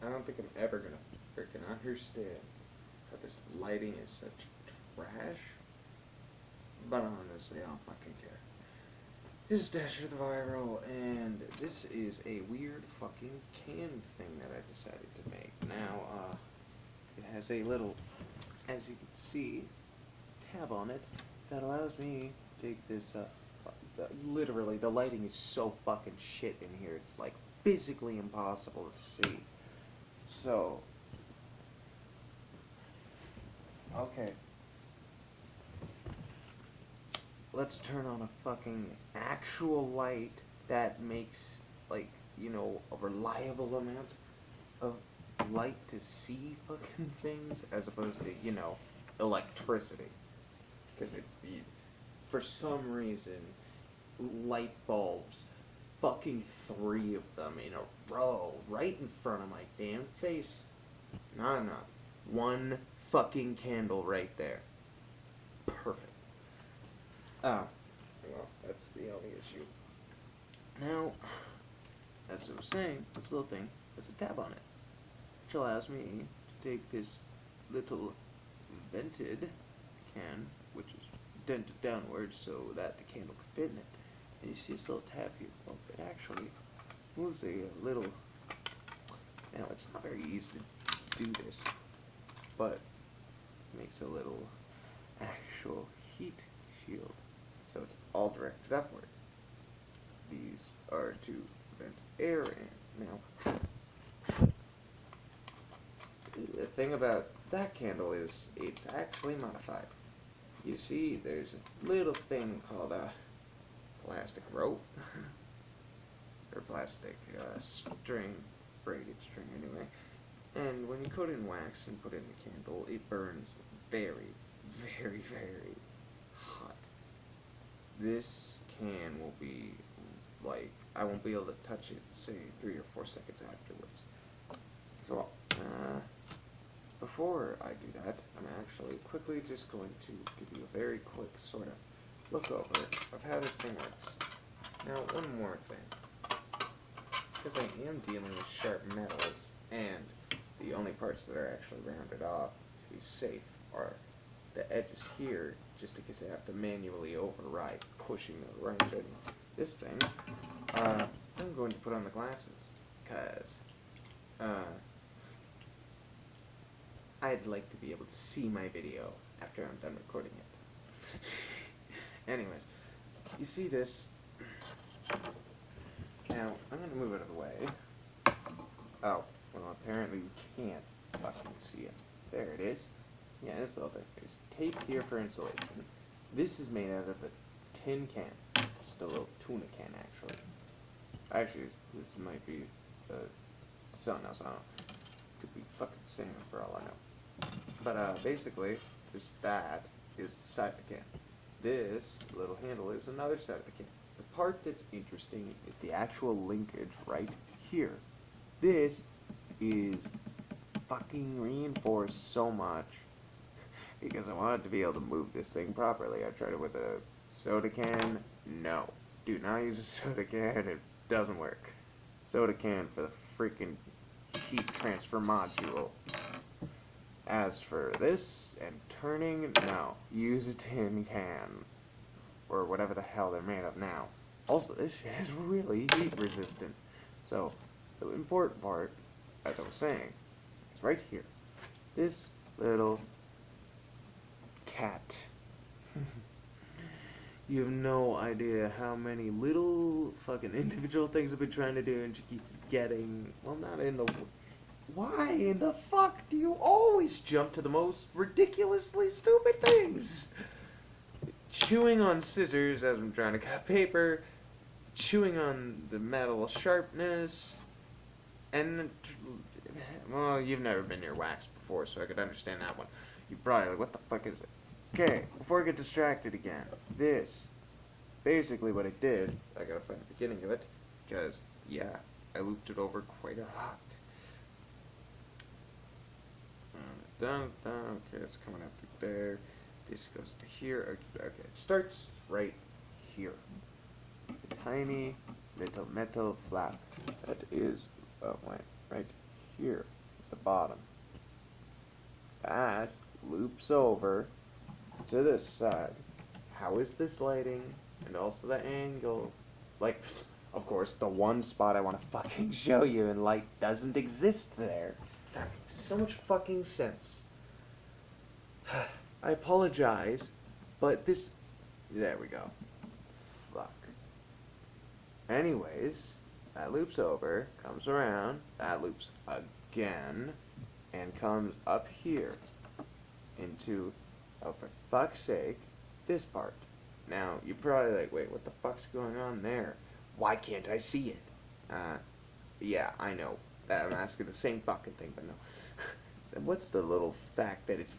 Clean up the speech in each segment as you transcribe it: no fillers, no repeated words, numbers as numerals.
I don't think I'm ever gonna freaking understand how this lighting is such trash. But honestly, I don't fucking care. This is Dasher the Viral, and this is a weird fucking can thing that I decided to make. Now, it has a little, as you can see, tab on it that allows me to take this, literally, the lighting is so fucking shit in here, it's like physically impossible to see. So, okay. Let's turn on a fucking actual light that makes, like, you know, a reliable amount of light to see fucking things as opposed to, you know, electricity. Because for some reason, light bulbs, fucking 3 of them in a row, right in front of my damn face, not enough. 1 fucking candle right there. Perfect. Oh, well, that's the only issue. Now, as I was saying, this little thing has a tab on it, which allows me to take this little vented can, which is dented downwards so that the candle can fit in it. And you see this little tab here. Well, it actually moves a little. Now, it's not very easy to do this, but it makes a little actual heat shield. So it's all directed upward. These are to vent air in. Now, the thing about that candle is it's actually modified. You see, there's a little thing called a plastic rope, or plastic string, braided string anyway. And when you coat in wax and put it in the candle, it burns very, very, very hot. This can will be, like, I won't be able to touch it, say, 3 or 4 seconds afterwards. So, before I do that, I'm actually quickly just going to give you a very quick sort of look over of how this thing works. Now, one more thing. Because I am dealing with sharp metals, and the only parts that are actually rounded off to be safe are the edges here, just in case I have to manually override pushing the right button. This thing, I'm going to put on the glasses, because I'd like to be able to see my video after I'm done recording it. Anyways, you see this. Now, I'm going to move it out of the way. Oh, well, apparently we can't fucking see it. There it is. Yeah, this little thing. There's tape here for insulation. This is made out of a tin can. Just a little tuna can, actually. Actually, this might be something else. I don't know. Could be fucking salmon for all I know. But basically, that is the side of the can. This little handle is another side of the can. The part that's interesting is the actual linkage right here. This is fucking reinforced so much because I wanted to be able to move this thing properly. I tried it with a soda can. No. Do not use a soda can. It doesn't work. Soda can for the freaking heat transfer module. As for this and turning, no. Use a tin can. Or whatever the hell they're made of now. Also, this shit is really heat resistant. So, the important part, as I was saying, is right here. This little cat. You have no idea how many little fucking individual things I've been trying to do and she keeps getting, well, not in the... Why in the fuck do you always jump to the most ridiculously stupid things? Chewing on scissors as I'm trying to cut paper, chewing on the metal sharpness, and, well, you've never been near wax before, so I could understand that one. You're probably like, what the fuck is it? Okay, before I get distracted again, this, basically what I did, I gotta find the beginning of it, because, yeah, I looped it over quite a lot. Done, okay, it's coming up through there. This goes to here. Okay, it starts right here. A tiny little metal flap that is, oh wait, right here at the bottom. That loops over to this side. How is this lighting? And also the angle. Like, of course, the one spot I want to fucking show you and light doesn't exist there. That makes so much fucking sense. I apologize, but this... There we go. Fuck. Anyways, that loops over, comes around, that loops again, and comes up here into, oh for fuck's sake, this part. Now, you're probably like, wait, what the fuck's going on there? Why can't I see it? Yeah, I know. I'm asking the same fucking thing, but no. What's the little fact that it's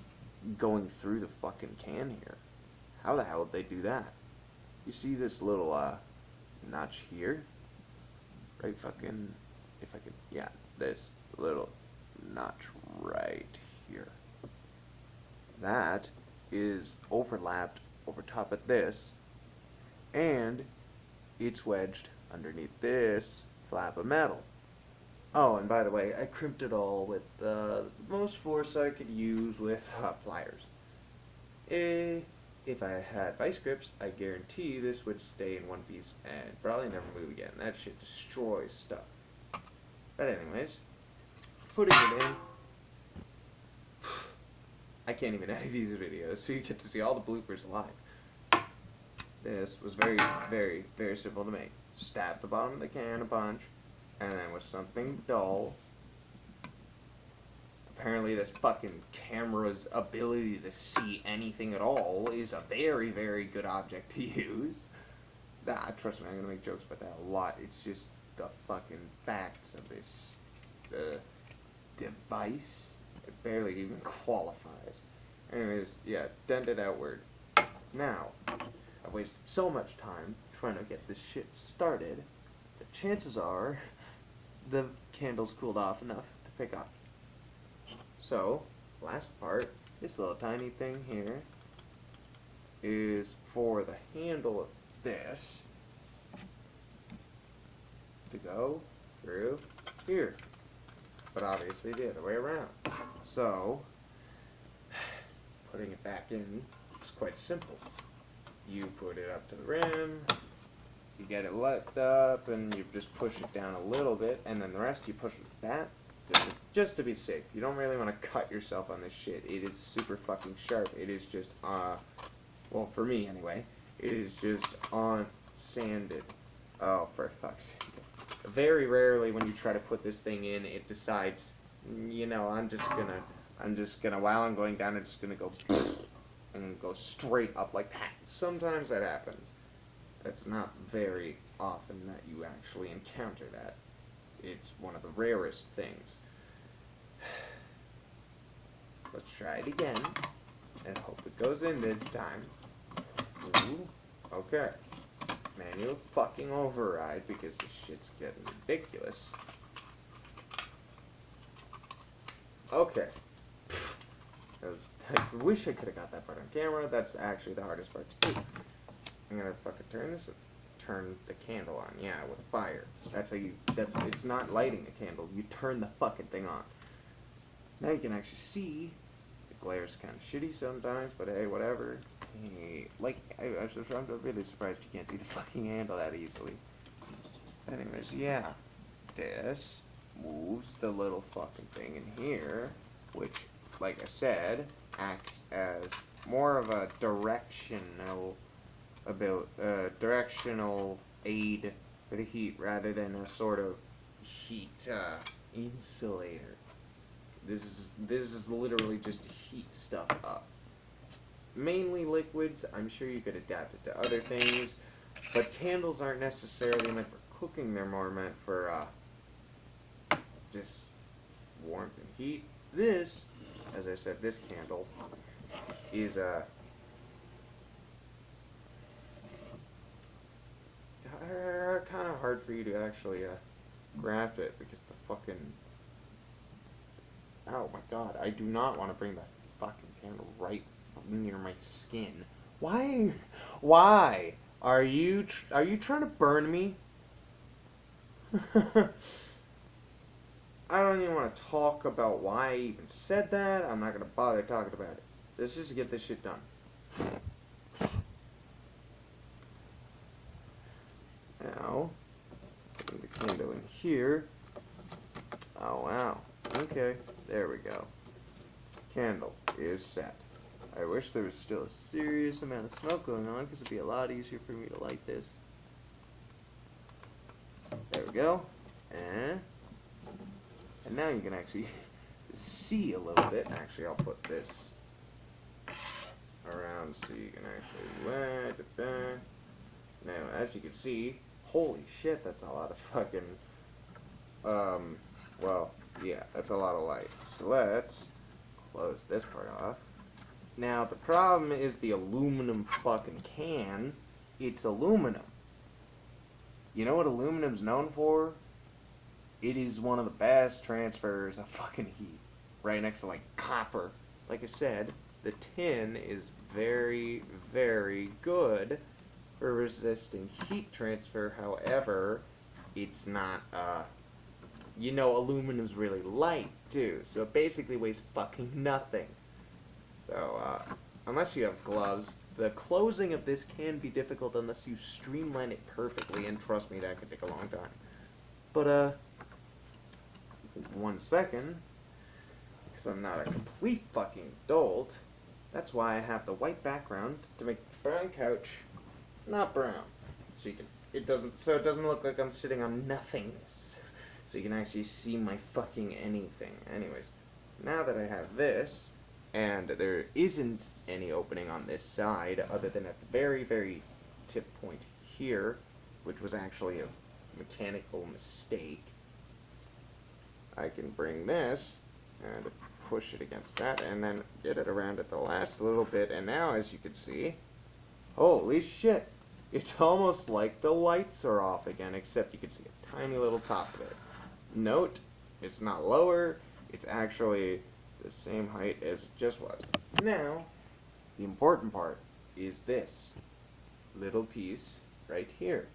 going through the fucking can here? How the hell did they do that? You see this little, notch here? Right fucking, if I could, yeah, this little notch right here. That is overlapped over top of this, and it's wedged underneath this flap of metal. Oh, and by the way, I crimped it all with the most force I could use with pliers. If I had vice grips, I guarantee this would stay in one piece and probably never move again. That shit destroys stuff. But anyways, putting it in. I can't even edit these videos, so you get to see all the bloopers live. This was very, very, very simple to make. Stab the bottom of the can a bunch, and then with something dull. Apparently this fucking camera's ability to see anything at all is a very, very good object to use. Trust me, I'm gonna make jokes about that a lot. It's just the fucking facts of this device. It barely even qualifies. Anyways, yeah, dented outward. Now, I've wasted so much time trying to get this shit started that chances are the candle's cooled off enough to pick up. So, last part, this little tiny thing here is for the handle of this to go through here. But obviously the other way around. So, putting it back in is quite simple. You put it up to the rim, you get it let up, and you just push it down a little bit, and then the rest you push with that, just to be safe. You don't really want to cut yourself on this shit. It is super fucking sharp. It is just, well, for me anyway, it is just on sanded. Oh, for fuck's sake. Very rarely when you try to put this thing in, it decides, you know, I'm just gonna, while I'm going down, I'm just gonna go, and go straight up like that. Sometimes that happens. It's not very often that you actually encounter that. It's one of the rarest things. Let's try it again, and hope it goes in this time. Ooh, okay. Manual fucking override because this shit's getting ridiculous. Okay. I wish I could have got that part on camera. That's actually the hardest part to do. I'm gonna fucking turn the candle on. Yeah, with fire. That's how you. It's not lighting a candle. You turn the fucking thing on. Now you can actually see. The glare's kind of shitty sometimes, but hey, whatever. Hey, like, I'm really surprised you can't see the fucking handle that easily. Anyways, yeah. This moves the little fucking thing in here, which, like I said, acts as more of a directional aid for the heat rather than a sort of heat insulator. This is literally just to heat stuff up. Mainly liquids. I'm sure you could adapt it to other things, but candles aren't necessarily meant for cooking. They're more meant for just warmth and heat. This, as I said, this candle is kind of hard for you to actually grasp it because the fucking, oh my god, I do not want to bring that fucking candle right near my skin. Why are you trying to burn me? I don't even want to talk about why I even said that. I'm not going to bother talking about it. Let's just get this shit done. Now, putting the candle in here. Oh, wow. Okay, there we go. Candle is set. I wish there was still a serious amount of smoke going on, because it'd be a lot easier for me to light this. There we go. And now you can actually see a little bit. Actually, I'll put this around so you can actually light it there. Now, as you can see, holy shit, that's a lot of fucking, well, yeah, that's a lot of light. So let's close this part off. Now, the problem is the aluminum fucking can. It's aluminum. You know what aluminum's known for? It is one of the best transfers of fucking heat. Right next to, like, copper. Like I said, the tin is very, very good for resisting heat transfer. However, it's not, you know, aluminum's really light, too. So it basically weighs fucking nothing. So, unless you have gloves, the closing of this can be difficult unless you streamline it perfectly, and trust me, that could take a long time. But, 1 second, because I'm not a complete fucking dolt, that's why I have the white background to make the brown couch not brown. So you can, it doesn't look like I'm sitting on nothingness. So you can actually see my fucking anything. Anyways, now that I have this, and there isn't any opening on this side other than at the very, very tip point here, which was actually a mechanical mistake, I can bring this and push it against that and then get it around at the last little bit, and now, as you can see, holy shit, it's almost like the lights are off again, except you can see a tiny little top of it. Note, it's not lower, it's actually the same height as it just was. Now, the important part is this little piece right here.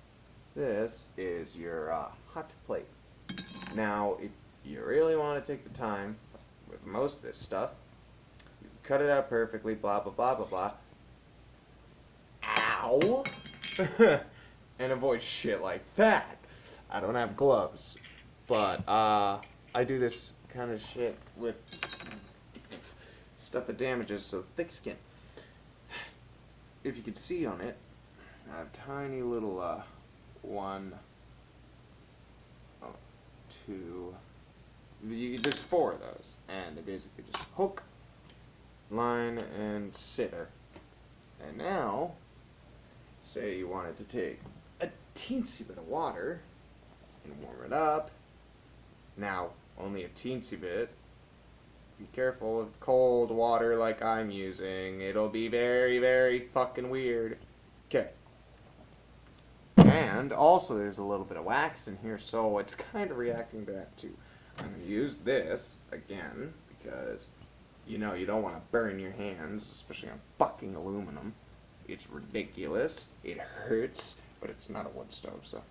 This is your hot plate. Now, if you really want to take the time with most of this stuff, you can cut it out perfectly, blah, blah, blah, blah, blah. Ow! And avoid shit like that. I don't have gloves, but I do this kind of shit with stuff that damages, so thick skin. If you can see on it, I have tiny little 1, 2, there's 4 of those, and they basically just hook, line, and sitter. And now, say you wanted to take a teensy bit of water and warm it up. Now, only a teensy bit. Be careful with cold water like I'm using. It'll be very, very fucking weird. Okay. And also there's a little bit of wax in here, so it's kind of reacting to that too. I'm going to use this again because, you know, you don't want to burn your hands, especially on fucking aluminum. It's ridiculous. It hurts, but it's not a wood stove, so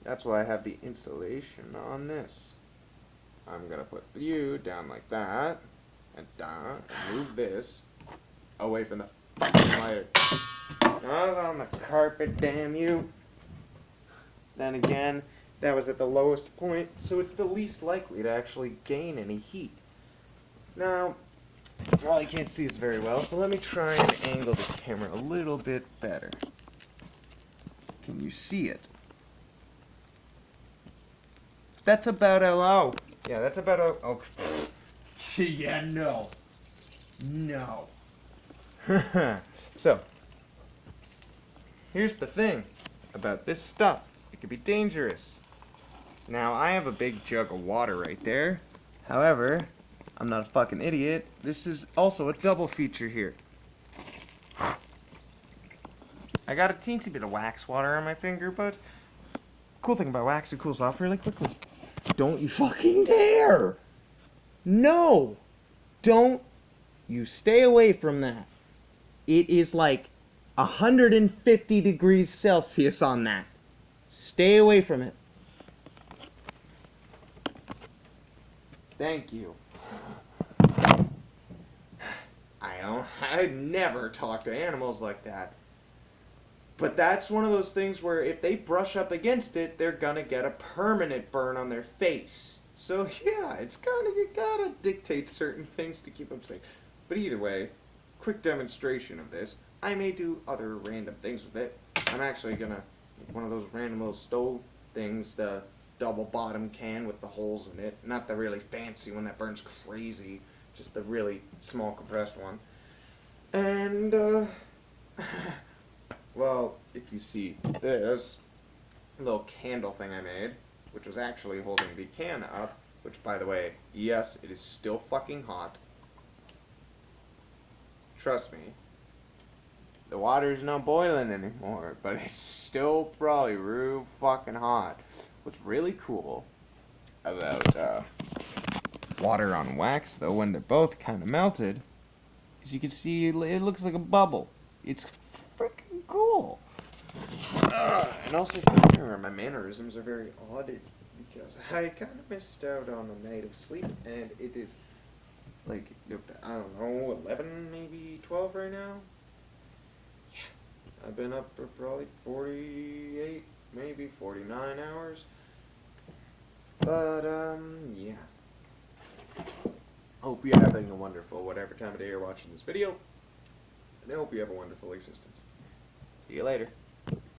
that's why I have the insulation on this. I'm going to put you down like that, and down, and move this away from the fucking lighter. Not on the carpet, damn you. Then again, that was at the lowest point, so it's the least likely to actually gain any heat. Now, you probably can't see this very well, so let me try and angle this camera a little bit better. Can you see it? That's about how, yeah, that's about how, oh, yeah, no. No. So, here's the thing about this stuff. It can be dangerous. Now, I have a big jug of water right there. However, I'm not a fucking idiot. This is also a double feature here. I got a teensy bit of wax water on my finger, but cool thing about wax, it cools off really quickly. Don't you fucking dare! No! Don't you stay away from that. It is like 150 degrees Celsius on that. Stay away from it. Thank you. I never talk to animals like that. But that's one of those things where if they brush up against it, they're gonna get a permanent burn on their face. So yeah, it's kinda, you gotta dictate certain things to keep them safe. But either way, quick demonstration of this. I may do other random things with it. I'm actually gonna make one of those random little stove things, the double bottom can with the holes in it. Not the really fancy one that burns crazy, just the really small compressed one. And well, if you see this little candle thing I made, which was actually holding the can up, which, by the way, yes, it is still fucking hot. Trust me. The water's not boiling anymore, but it's still probably real fucking hot. What's really cool about water on wax, though, when they're both kind of melted, is you can see it looks like a bubble. It's freaking cool. And also, remember, my mannerisms are very odd. It's because I kind of missed out on a night of sleep, and it is like, I don't know, 11, maybe 12 right now. Yeah, I've been up for probably 48, maybe 49 hours. But yeah. Hope you're having a wonderful whatever time of day you're watching this video. And I hope you have a wonderful existence. See you later.